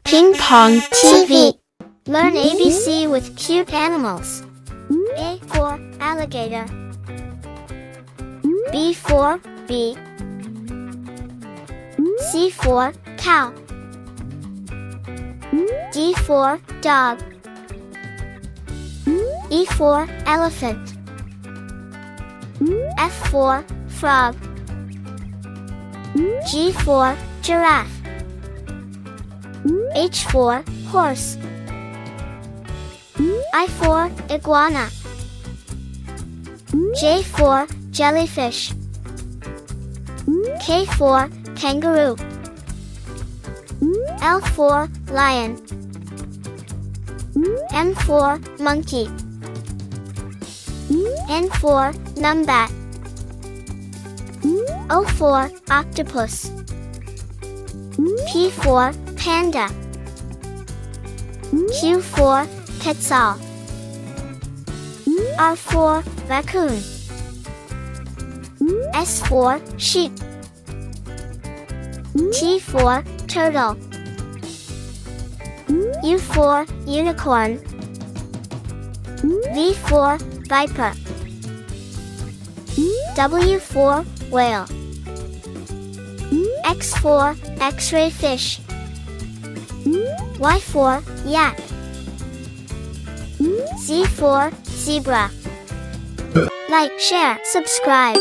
Ping Pong TV. Learn ABC with cute animals. A for alligator. B for bee. C for cow. D for dog. E for elephant. F for frog. G for giraffe. H for horse. I for iguana. J for jellyfish. K for kangaroo. L for lion. M for monkey. N for numbat. O for octopus. P for panda. Q for quetzal. R for raccoon. S for sheep. T for turtle. U for unicorn. V for viper. W for whale. X for X-ray fish. Y for yak. Z for zebra. Like, share, subscribe.